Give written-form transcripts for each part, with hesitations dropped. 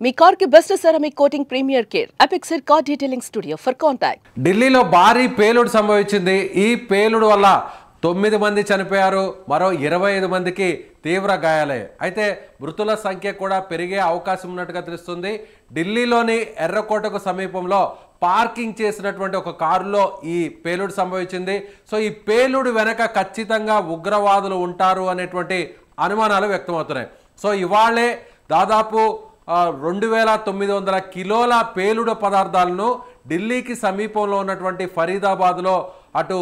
మీ car కి best ceramic coating premier care అపెక్సర్ car detailing studio for contact. ఢిల్లీలో భారీ పేలుడు సంభవించింది. ఈ పేలుడు వల్ల 9 మంది చనిపోయారు, మరో 25 మందికి తీవ్ర గాయాలయ్యాయి. అయితే మృతుల సంఖ్య కూడా పెరిగే అవకాశం ఉన్నట్టుగా తెలుస్తుంది. ఢిల్లీలోని ఎర్రకోటకు సమీపంలో పార్కింగ్ చేసినటువంటి ఒక కారులో ఈ పేలుడు సంభవించింది. సో ఈ పేలుడు వెనక ఖచ్చితంగా ఉగ్రవాదులు ఉంటారు అనేటువంటి అనుమానాలు వ్యక్తమవుతున్నాయి. సో ఇవాళే దాదాపు 2900 కిలోల పేలుడు పదార్థాలను ఢిల్లీకి సమీపంలో ఉన్నటువంటి ఫరీదాబాద్లో అటు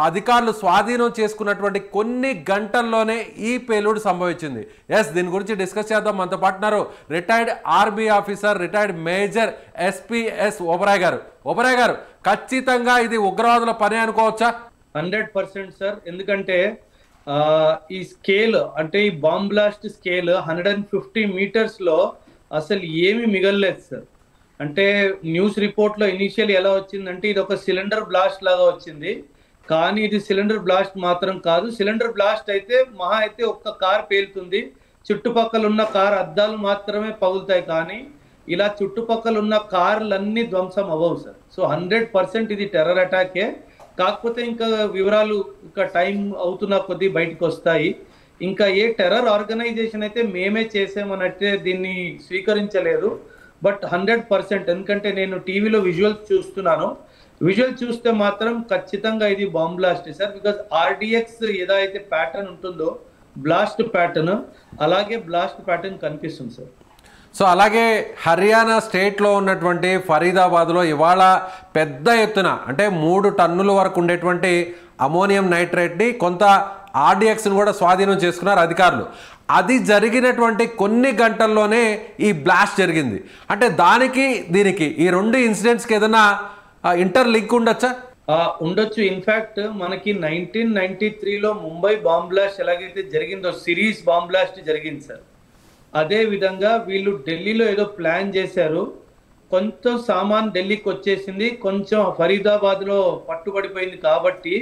అధికారులు స్వాధీనం చేసుకున్నటువంటి కొన్ని గంటల్లోనే ఈ పేలుడు సంభవించింది. దీని గురించి డిస్కస్ చేద్దాం. మనతో పాటున్నారు retired army officer, retired major SPS Oberoi garu. Oberoi గారు, ఖచ్చితంగా ఇది ఉగ్రవాదుల పని అనుకోవచ్చా? 100% సార్. ఎందుకంటే ఈ స్కేల్ అంటే ఈ బాంబ్ బ్లాస్ట్ స్కేల్ 150 మీటర్స్ లో అసలు ఏమి మిగలలేదు సార్. అంటే న్యూస్ రిపోర్ట్ లో ఇనిషియల్ ఎలా వచ్చిందంటే ఇది ఒక సిలిండర్ బ్లాస్ట్ లాగా వచ్చింది, కానీ ఇది సిలిండర్ బ్లాస్ట్ మాత్రం కాదు. సిలిండర్ బ్లాస్ట్ అయితే మహా అయితే ఒక్క కార్ పేలుతుంది, చుట్టుపక్కల ఉన్న కార్ అద్దాలు మాత్రమే పగులుతాయి, కానీ ఇలా చుట్టుపక్కల ఉన్న కార్లన్నీ ధ్వంసం అవ్వవు సార్. సో 100% ఇది టెర్రర్ అటాకే. కాకపోతే ఇంకా వివరాలు ఇంకా టైం అవుతున్న కొద్దీ బయటకు వస్తాయి. ఇంకా ఏ టెర్రర్ ఆర్గనైజేషన్ అయితే మేమే చేసామన్నట్టే దీన్ని స్వీకరించలేదు. బట్ 100%, ఎందుకంటే నేను టీవీలో విజువల్స్ చూస్తున్నాను, విజువల్ చూస్తే మాత్రం ఖచ్చితంగా ఇది bomb blast sir. Because RDX ఏదైతే ప్యాటర్న్ ఉంటుందో బ్లాస్ట్ ప్యాటర్న్, అలాగే బ్లాస్ట్ ప్యాటర్న్ కనిపిస్తుంది సార్. సో అలాగే హర్యానా స్టేట్లో ఉన్నటువంటి ఫరీదాబాద్లో ఇవాళ పెద్ద ఎత్తున అంటే 3 టన్నుల వరకు ఉండేటువంటి అమోనియం నైట్రేట్ని కొంత ఆర్డిఎక్స్ని కూడా స్వాధీనం చేసుకున్నారు అధికారులు. అది జరిగినటువంటి కొన్ని గంటల్లోనే ఈ బ్లాస్ట్ జరిగింది. అంటే దానికి దీనికి ఈ 2 ఇన్సిడెంట్స్కి ఏదైనా ఇంటర్ లింక్ ఉండొచ్చా? ఉండొచ్చు. ఇన్ఫాక్ట్ మనకి 1993లో ముంబై బాంబ్ బ్లాస్ట్ ఎలాగైతే జరిగిందో సిరీస్ బాంబ్ బ్లాస్ట్ జరిగింది సార్. అదే విధంగా వీళ్ళు ఢిల్లీలో ఏదో ప్లాన్ చేశారు, కొంచెం సామాన్ ఢిల్లీకి వచ్చేసింది, కొంచెం ఫరీదాబాద్లో పట్టుబడిపోయింది. కాబట్టి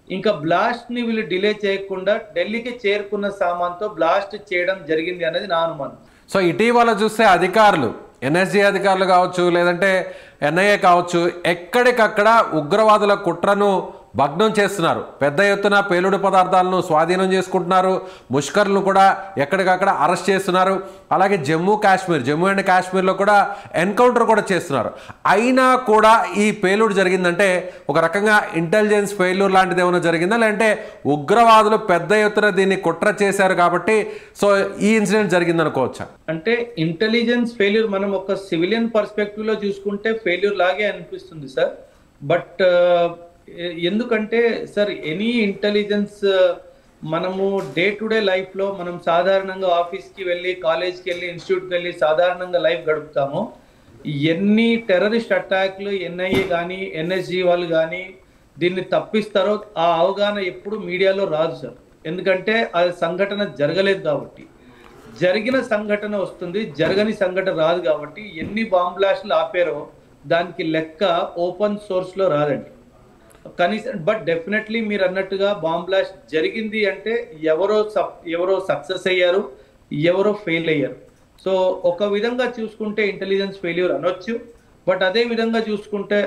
ఇంకా బ్లాస్ట్ని వీళ్ళు డిలే చేయకుండా ఢిల్లీకి చేరుకున్న సామాన్తో బ్లాస్ట్ చేయడం జరిగింది అనేది నా అనుమానం. సో ఇటీవల చూస్తే అధికారులు, ఎన్ఎస్జీ అధికారులు కావచ్చు, లేదంటే ఎన్ఐఏ కావచ్చు, ఎక్కడికక్కడ ఉగ్రవాదుల కుట్రను భగ్నం చేస్తున్నారు. పెద్ద ఎత్తున పేలుడు పదార్థాలను స్వాధీనం చేసుకుంటున్నారు, ముష్కర్లను కూడా ఎక్కడికక్కడ అరెస్ట్ చేస్తున్నారు. అలాగే జమ్మూ అండ్ కాశ్మీర్లో కూడా ఎన్కౌంటర్ కూడా చేస్తున్నారు. అయినా కూడా ఈ పేలుడు జరిగిందంటే ఒక రకంగా ఇంటెలిజెన్స్ ఫెయిల్యూర్ లాంటిది ఏమైనా జరిగిందా, లేదంటే ఉగ్రవాదులు పెద్ద ఎత్తున దీన్ని కుట్ర చేశారు కాబట్టి సో ఈ ఇన్సిడెంట్ జరిగింది అనుకోవచ్చా? అంటే ఇంటెలిజెన్స్ ఫెయిల్యూర్ మనం ఒక సివిలియన్ పర్స్పెక్టివ్ లో చూసుకుంటే ఫెయిల్యూర్ లాగే అనిపిస్తుంది సార్. బట్ ఎందుకంటే సార్ ఎనీ ఇంటెలిజెన్స్ మనము డే టు డే లైఫ్లో మనం సాధారణంగా ఆఫీస్కి వెళ్ళి, కాలేజ్కి వెళ్ళి, ఇన్స్టిట్యూట్కి వెళ్ళి సాధారణంగా లైఫ్ గడుపుతాము. ఎన్ని టెర్రరిస్ట్ అటాక్లు ఎన్ఐఏ కానీ ఎన్ఎస్జీ వాళ్ళు కానీ దీన్ని తప్పిస్తారో ఆ అవగాహన ఎప్పుడు మీడియాలో రాదు సార్. ఎందుకంటే ఆ సంఘటన జరగలేదు కాబట్టి. జరిగిన సంఘటన వస్తుంది, జరగని సంఘటన రాదు కాబట్టి ఎన్ని బాంబ్ బ్లాస్ట్లు ఆపారో దానికి లెక్క ఓపెన్ సోర్స్లో రాదండి కనీసం. బట్ డెఫినెట్లీ మీరు అన్నట్టుగా బాంబ్ బ్లాస్ట్ జరిగింది అంటే ఎవరో సక్సెస్ అయ్యారు, ఎవరో ఫెయిల్ అయ్యారు. సో ఒక విధంగా చూసుకుంటే ఇంటెలిజెన్స్ ఫెయిల్యూర్ అనొచ్చు. బట్ అదే విధంగా చూసుకుంటే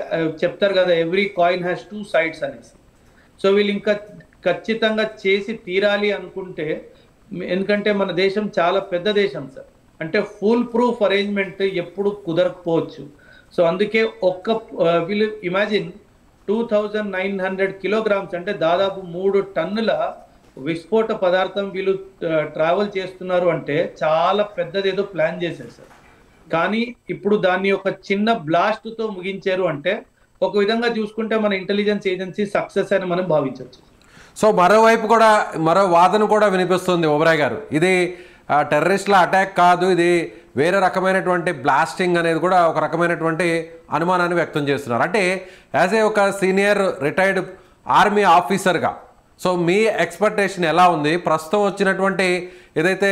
చెప్తారు కదా, ఎవ్రీ కాయిన్ హ్యాస్ 2 సైడ్స్ అనేసి. సో వీళ్ళు ఇంకా ఖచ్చితంగా చేసి తీరాలి అనుకుంటే, ఎందుకంటే మన దేశం చాలా పెద్ద దేశం సార్. అంటే ఫుల్ ప్రూఫ్ అరేంజ్మెంట్ ఎప్పుడు కుదరకపోవచ్చు. సో అందుకే వీళ్ళు ఇమాజిన్ 2900 కిలోగ్రామ్స్ అంటే దాదాపు 3 టన్నుల విస్ఫోట పదార్థం వీళ్ళు ట్రావెల్ చేస్తున్నారు అంటే చాలా పెద్దదేదో ప్లాన్ చేశారు సార్. కానీ ఇప్పుడు దాన్ని ఒక చిన్న బ్లాస్ట్తో ముగించారు అంటే ఒక విధంగా చూసుకుంటే మన ఇంటెలిజెన్స్ ఏజెన్సీ సక్సెస్ అని మనం భావించవచ్చు. సో మరోవైపు కూడా మరో వాదన కూడా వినిపిస్తుంది ఓబరాయ్ గారు, ఇది టెర్రరిస్టుల అటాక్ కాదు, ఇది వేరే రకమైనటువంటి బ్లాస్టింగ్ అనేది కూడా ఒక రకమైనటువంటి అనుమానాన్ని వ్యక్తం చేస్తున్నారు. అంటే యాజ్ ఏ ఒక సీనియర్ రిటైర్డ్ ఆర్మీ ఆఫీసర్గా సో మీ ఎక్స్పెక్టేషన్ ఎలా ఉంది? ప్రస్తుతం వచ్చినటువంటి ఏదైతే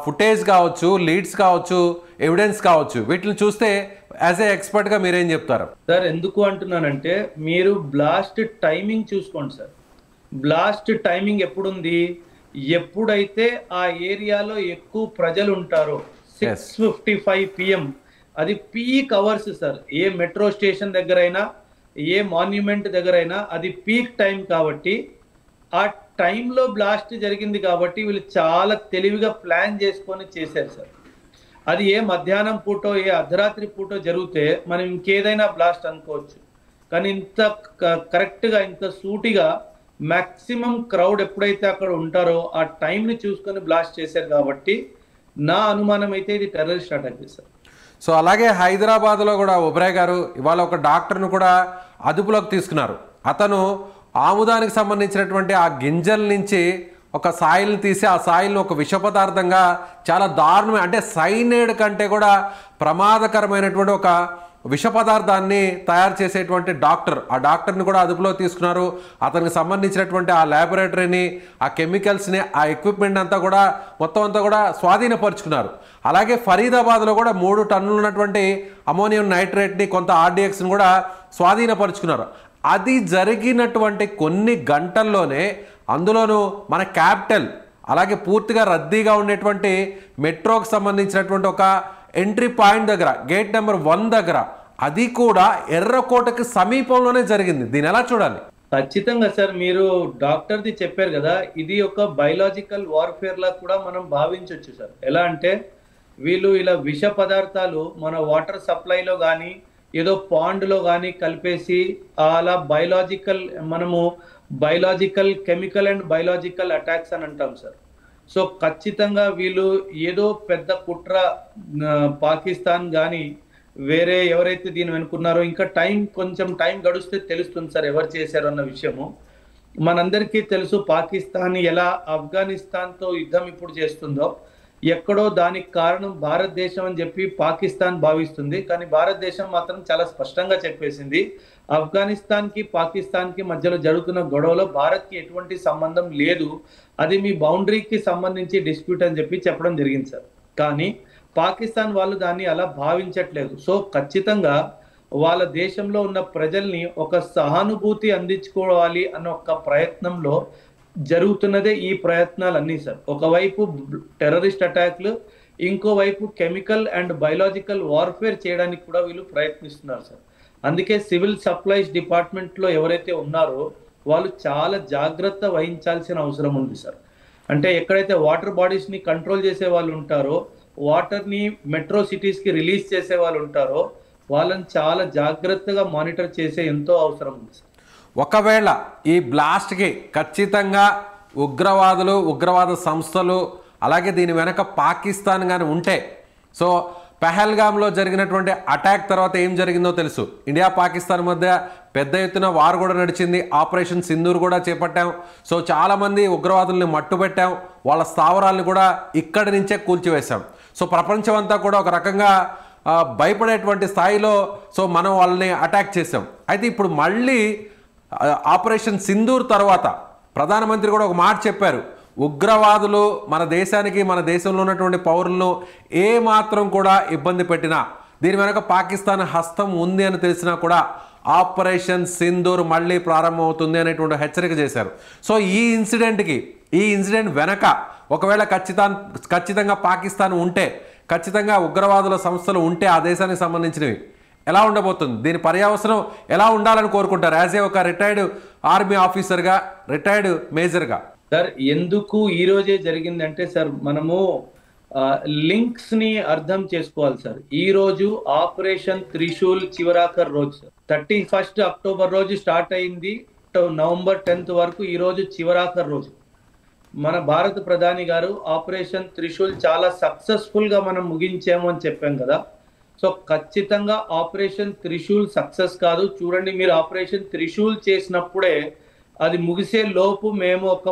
ఫుటేజ్ కావచ్చు, లీడ్స్ కావచ్చు, ఎవిడెన్స్ కావచ్చు, వీటిని చూస్తే యాజ్ ఏ ఎక్స్పర్ట్గా మీరేం చెప్తారు? సార్ ఎందుకు అంటున్నానంటే మీరు బ్లాస్ట్ టైమింగ్ చూసుకోండి సార్. బ్లాస్ట్ టైమింగ్ ఎప్పుడుంది? ఎప్పుడైతే ఆ ఏరియాలో ఎక్కువ ప్రజలు ఉంటారో, 6:55 PM. అది పీక్ అవర్స్ సార్. ఏ మెట్రో స్టేషన్ దగ్గరైనా, ఏ మాన్యుమెంట్ దగ్గరైనా అది పీక్ టైం కాబట్టి ఆ టైంలో బ్లాస్ట్ జరిగింది కాబట్టి వీళ్ళు చాలా తెలివిగా ప్లాన్ చేసుకొని చేశారు సార్. అది ఏ మధ్యాహ్నం పూటో ఏ అర్ధరాత్రి పూటో జరిగితే మనం ఇంకేదైనా బ్లాస్ట్ అనుకోవచ్చు, కానీ ఇంత కరెక్ట్గా ఇంత సూటిగా మ్యాక్సిమం క్రౌడ్ ఎప్పుడైతే అక్కడ ఉంటారో ఆ టైంని చూసుకొని బ్లాస్ట్ చేశారు కాబట్టి నా అనుమానం అయితే ఇది టెర్రరిస్ట్ అటాక్ చేశారు. సో అలాగే హైదరాబాద్లో కూడా ఒబ్రాయ్ గారు ఇవాళ ఒక డాక్టర్ను కూడా అదుపులోకి తీసుకున్నారు. అతను ఆముదానికి సంబంధించినటువంటి ఆ గింజల నుంచి ఒక సాయిల్ని తీసి ఆ సాయిల్ని ఒక విష పదార్థంగా చాలా దారుణమైన, అంటే సైనైడ్ కంటే కూడా ప్రమాదకరమైనటువంటి ఒక విష పదార్థాన్ని తయారు చేసేటువంటి డాక్టర్, ఆ డాక్టర్ని కూడా అదుపులో తీసుకున్నారు. అతనికి సంబంధించినటువంటి ఆ ల్యాబొరేటరీని, ఆ కెమికల్స్ని, ఆ ఎక్విప్మెంట్ అంతా కూడా మొత్తం అంతా కూడా స్వాధీనపరుచుకున్నారు. అలాగే ఫరీదాబాద్లో కూడా 3 టన్నులు ఉన్నటువంటి అమోనియం నైట్రేట్ని, కొంత ఆర్డిఎక్స్ని కూడా స్వాధీనపరుచుకున్నారు. అది జరిగినటువంటి కొన్ని గంటల్లోనే అందులోనూ మన క్యాపిటల్ అలాగే పూర్తిగా రద్దీగా ఉండేటువంటి మెట్రోకి సంబంధించినటువంటి ఒక ఎంట్రీ పాయింట్ దగ్గర, గేట్ నెంబర్ 1 దగ్గర, అది కూడా ఎర్రకోటకి సమీపంలోనే జరిగింది. దీని ఎలా చూడాలి? ఖచ్చితంగా సార్, మీరు డాక్టర్ది చెప్పారు కదా, ఇది ఒక బయలాజికల్ వార్ఫేర్ లా కూడా మనం భావించవచ్చు సార్. ఎలా అంటే వీళ్ళు ఇలా విష పదార్థాలు మన వాటర్ సప్లైలో కానీ ఏదో పాండ్లో కానీ కలిపేసి అలా మనము biological, chemical and biological attacks అని అంటాం సార్. సో ఖచ్చితంగా వీళ్ళు ఏదో పెద్ద కుట్ర, పాకిస్తాన్ కానీ వేరే ఎవరైతే దీని వెనుకున్నారో, ఇంకా కొంచెం టైం గడిస్తే తెలుస్తుంది సార్ ఎవరు చేశారు అన్న విషయము. మనందరికీ తెలుసు పాకిస్తాన్ ఎలా ఆఫ్ఘనిస్తాన్తో యుద్ధం ఇప్పుడు చేస్తుందో, ఎక్కడో దానికి కారణం భారతదేశం అని చెప్పి పాకిస్తాన్ భావిస్తుంది. కానీ భారతదేశం మాత్రం చాలా స్పష్టంగా చెప్పేసింది, ఆఫ్ఘనిస్తాన్కి పాకిస్తాన్కి మధ్యలో జరుగుతున్న గొడవలో భారత్కి ఎటువంటి సంబంధం లేదు, అది మీ బౌండరీకి సంబంధించి డిస్ప్యూట్ అని చెప్పి చెప్పడం జరిగింది సార్. కానీ పాకిస్తాన్ వాళ్ళు దాన్ని అలా భావించట్లేదు. సో ఖచ్చితంగా వాళ్ళ దేశంలో ఉన్న ప్రజల్ని ఒక సహానుభూతి అందించుకోవాలి అన్న ఒక ప్రయత్నంలో జరుగుతున్నదే ఈ ప్రయత్నాలన్నీ సార్. ఒకవైపు టెర్రరిస్ట్ అటాక్లు, ఇంకోవైపు కెమికల్ అండ్ బయలాజికల్ వార్ఫేర్ చేయడానికి కూడా వీళ్ళు ప్రయత్నిస్తున్నారు సార్. అందుకే సివిల్ సప్లైస్ డిపార్ట్మెంట్లో ఎవరైతే ఉన్నారో వాళ్ళు చాలా జాగ్రత్త వహించాల్సిన అవసరం ఉంది సార్. అంటే ఎక్కడైతే వాటర్ బాడీస్ని కంట్రోల్ చేసే వాళ్ళు ఉంటారో, వాటర్ని మెట్రో సిటీస్కి రిలీజ్ చేసే వాళ్ళు ఉంటారో, వాళ్ళని చాలా జాగ్రత్తగా మానిటర్ చేసే ఎంతో అవసరం ఉంది సార్. ఒకవేళ ఈ బ్లాస్ట్కి ఖచ్చితంగా ఉగ్రవాదులు, ఉగ్రవాద సంస్థలు, అలాగే దీని వెనక పాకిస్తాన్ కానీ ఉంటే, సో పెహల్గామ్లో జరిగినటువంటి అటాక్ తర్వాత ఏం జరిగిందో తెలుసు. ఇండియా పాకిస్తాన్ మధ్య పెద్ద ఎత్తున వార్ కూడా నడిచింది. ఆపరేషన్ సింధూర్ కూడా చేపట్టాం. సో చాలామంది ఉగ్రవాదుల్ని మట్టుబెట్టాం, వాళ్ళ స్థావరాలను కూడా ఇక్కడి నుంచే కూల్చివేశాం. సో ప్రపంచం అంతా కూడా ఒక రకంగా భయపడేటువంటి స్థాయిలో సో మనం వాళ్ళని అటాక్ చేసాం. అయితే ఇప్పుడు మళ్ళీ ఆపరేషన్ సింధూర్ తర్వాత ప్రధానమంత్రి కూడా ఒక మాట చెప్పారు, ఉగ్రవాదులు మన దేశానికి, మన దేశంలో ఉన్నటువంటి పౌరులను ఏమాత్రం కూడా ఇబ్బంది పెట్టినా, దీని వెనక పాకిస్తాన్ హస్తం ఉంది అని తెలిసినా కూడా ఆపరేషన్ సింధూర్ మళ్ళీ ప్రారంభమవుతుంది అనేటువంటి హెచ్చరిక చేశారు. సో ఈ ఇన్సిడెంట్ వెనక ఒకవేళ ఖచ్చితంగా పాకిస్తాన్ ఉంటే, ఖచ్చితంగా ఉగ్రవాదుల సంస్థలు ఉంటే ఆ దేశానికి సంబంధించినవి ఎలా ఉండబోతుంది, దీని పర్యవసనం ఎలా ఉండాలని కోరుకుంటారు యాజ్ ఏ ఒక రిటైర్డ్ ఆర్మీ ఆఫీసర్గా, రిటైర్డ్ మేజర్గా? సార్ ఎందుకు ఈ రోజే జరిగిందంటే సార్, మనము లింక్స్ ని అర్థం చేసుకోవాలి సార్. ఈ రోజు ఆపరేషన్ త్రిశూల్ చివరాఖర్ రోజు సార్. 31 అక్టోబర్ రోజు స్టార్ట్ అయింది, నవంబర్ 10th వరకు ఈ రోజు చివరాఖర్ రోజు. మన భారత ప్రధాని గారు ఆపరేషన్ త్రిశూల్ చాలా సక్సెస్ఫుల్ గా మనం ముగించాము అని చెప్పాం కదా. సో ఖచ్చితంగా ఆపరేషన్ త్రిశూల్ సక్సెస్ కాదు. చూడండి, మీరు ఆపరేషన్ త్రిశూల్ చేసినప్పుడే అది ముగిసే లోపు మేము ఒక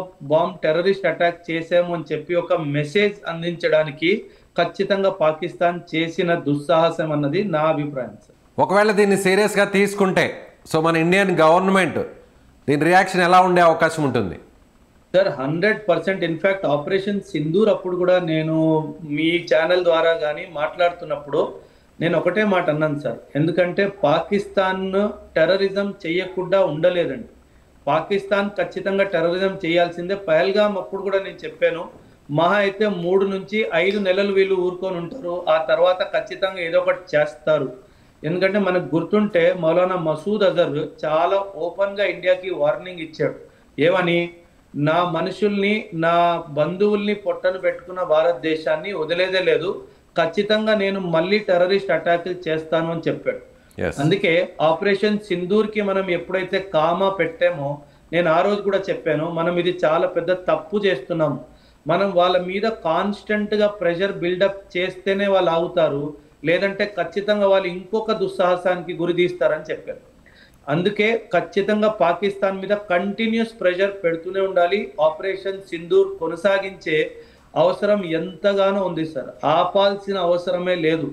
టెర్రరిస్ట్ అటాక్ చేసాము అని చెప్పి ఒక మెసేజ్ అందించడానికి ఖచ్చితంగా పాకిస్తాన్ చేసిన దుస్సాహసం అన్నది నా అభిప్రాయం సార్. ఒకవేళ దీన్ని సీరియస్గా తీసుకుంటే సో మన ఇండియన్ గవర్నమెంట్ దీని రియాక్షన్ ఎలా ఉండే అవకాశం ఉంటుంది సార్? 100%. ఇన్ఫ్యాక్ట్ ఆపరేషన్ సింధూర్ అప్పుడు కూడా నేను మీ ఛానల్ ద్వారా కానీ మాట్లాడుతున్నప్పుడు నేను ఒకటే మాట అన్నాను సార్, ఎందుకంటే పాకిస్తాన్ టెర్రరిజం చెయ్యకుండా ఉండలేదండి. పాకిస్తాన్ ఖచ్చితంగా టెర్రరిజం చేయాల్సిందే. పహల్గామ్ అప్పుడు కూడా నేను చెప్పాను, మహా అయితే 3 నుంచి 5 నెలలు వీళ్ళు ఊరుకొని ఉంటారు. ఆ తర్వాత ఖచ్చితంగా ఏదో ఒకటి చేస్తారు. ఎందుకంటే మనకు గుర్తుంటే మౌలానా మసూద్ అజర్ చాలా ఓపెన్ గా ఇండియాకి వార్నింగ్ ఇచ్చాడు. ఏమని? నా మనుషుల్ని, నా బంధువుల్ని పొట్టను పెట్టుకున్న భారతదేశాన్ని వదిలేదే లేదు, ఖచ్చితంగా నేను మళ్ళీ టెర్రరిస్ట్ అటాకులు చేస్తాను అని చెప్పాడు. అందుకే ఆపరేషన్ సింధూర్ కి మనం ఎప్పుడైతే కామా పెట్టామో, నేను ఆ రోజు కూడా చెప్పాను, మనం ఇది చాలా పెద్ద తప్పు చేస్తున్నాం. మనం వాళ్ళ మీద కాన్స్టెంట్ గా ప్రెషర్ బిల్డప్ చేస్తేనే వాళ్ళు ఆగుతారు, లేదంటే ఖచ్చితంగా వాళ్ళు ఇంకొక దుస్సాహసానికి గురి తీస్తారని చెప్పారు. అందుకే ఖచ్చితంగా పాకిస్తాన్ మీద కంటిన్యూస్ ప్రెషర్ పెడుతూనే ఉండాలి. ఆపరేషన్ సింధూర్ కొనసాగించే అవసరం ఎంతగానో ఉంది సార్. ఆపాల్సిన అవసరమే లేదు.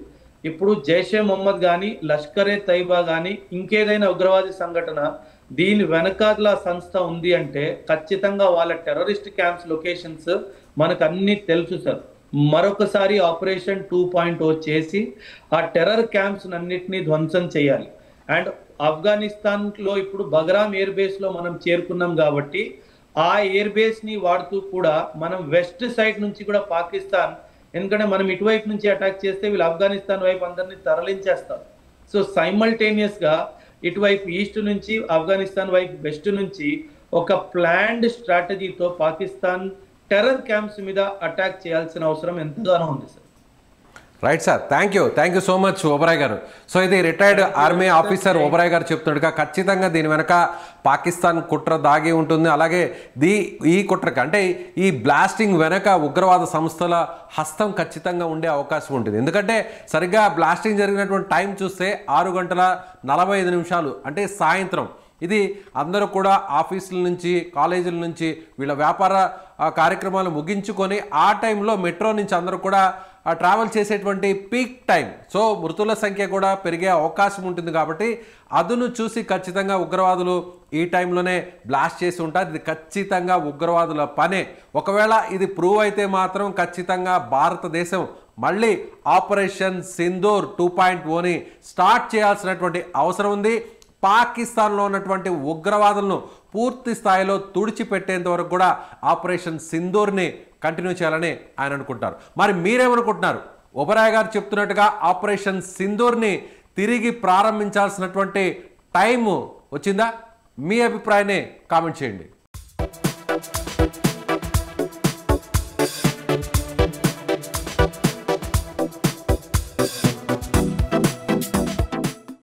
ఇప్పుడు జైషే మొహమ్మద్ కానీ, లష్కరే తైబా కానీ, ఇంకేదైనా ఉగ్రవాది సంఘటన దీని వెనకాల సంస్థ ఉంది అంటే ఖచ్చితంగా వాళ్ళ టెర్రరిస్ట్ క్యాంప్స్ లొకేషన్స్ మనకు అన్ని తెలుసు సార్. మరొకసారి ఆపరేషన్ 2.0 చేసి ఆ టెర్రర్ క్యాంప్స్ అన్నిటినీ ధ్వంసం చేయాలి. అండ్ ఆఫ్ఘనిస్తాన్ లో ఇప్పుడు బగ్రామ్ ఎయిర్ బేస్ లో మనం చేరుకున్నాం కాబట్టి ఆ ఎయిర్ బేస్ ని వాడుతూ కూడా మనం వెస్ట్ సైడ్ నుంచి కూడా పాకిస్తాన్, ఎందుకంటే మనం ఇటువైపు నుంచి అటాక్ చేస్తే వీళ్ళు ఆఫ్ఘనిస్తాన్ వైపు అందరినీ తరలించేస్తారు. సో సైమల్టేనియస్ గా ఇటువైపు ఈస్ట్ నుంచి, ఆఫ్ఘనిస్తాన్ వైపు వెస్ట్ నుంచి ఒక ప్లాన్డ్ స్ట్రాటజీతో పాకిస్తాన్ టెర్రర్ క్యాంప్స్ మీద అటాక్ చేయాల్సిన అవసరం ఎంతగానో ఉంది sir. Right sir, thank you so much Oberoi గారు. సో ఇది రిటైర్డ్ ఆర్మీ ఆఫీసర్ ఓబరాయ్ గారు చెప్తున్నట్టుగా ఖచ్చితంగా దీని వెనక పాకిస్తాన్ కుట్ర దాగి ఉంటుంది. అలాగే ఈ కుట్రకి అంటే ఈ బ్లాస్టింగ్ వెనక ఉగ్రవాద సంస్థల హస్తం ఖచ్చితంగా ఉండే అవకాశం ఉంటుంది. ఎందుకంటే సరిగ్గా బ్లాస్టింగ్ జరిగినటువంటి టైం చూస్తే 6:45 అంటే సాయంత్రం. ఇది అందరూ కూడా ఆఫీసుల నుంచి, కాలేజీల నుంచి వీళ్ళ వ్యాపార కార్యక్రమాలు ముగించుకొని ఆ టైంలో మెట్రో నుంచి అందరూ కూడా ట్రావెల్ చేసేటువంటి పీక్ టైం. సో మృతుల సంఖ్య కూడా పెరిగే అవకాశం ఉంటుంది. కాబట్టి అదును చూసి ఖచ్చితంగా ఉగ్రవాదులు ఈ టైంలోనే బ్లాస్ట్ చేసి ఉంటారు. ఇది ఖచ్చితంగా ఉగ్రవాదుల పనే. ఒకవేళ ఇది ప్రూవ్ అయితే మాత్రం ఖచ్చితంగా భారతదేశం మళ్ళీ ఆపరేషన్ సింధూర్ 2.0ని స్టార్ట్ చేయాల్సినటువంటి అవసరం ఉంది. పాకిస్తాన్లో ఉన్నటువంటి ఉగ్రవాదులను పూర్తి స్థాయిలో తుడిచిపెట్టేంత వరకు కూడా ఆపరేషన్ సింధూర్ని కంటిన్యూ చేయాలని ఆయన అనుకుంటారు. మరి మీరేమనుకుంటున్నారు? ఓబరాయ్ గారు చెప్తున్నట్టుగా ఆపరేషన్ సింధూర్ని తిరిగి ప్రారంభించాల్సినటువంటి టైం వచ్చిందా? మీ అభిప్రాయాన్ని కామెంట్ చేయండి.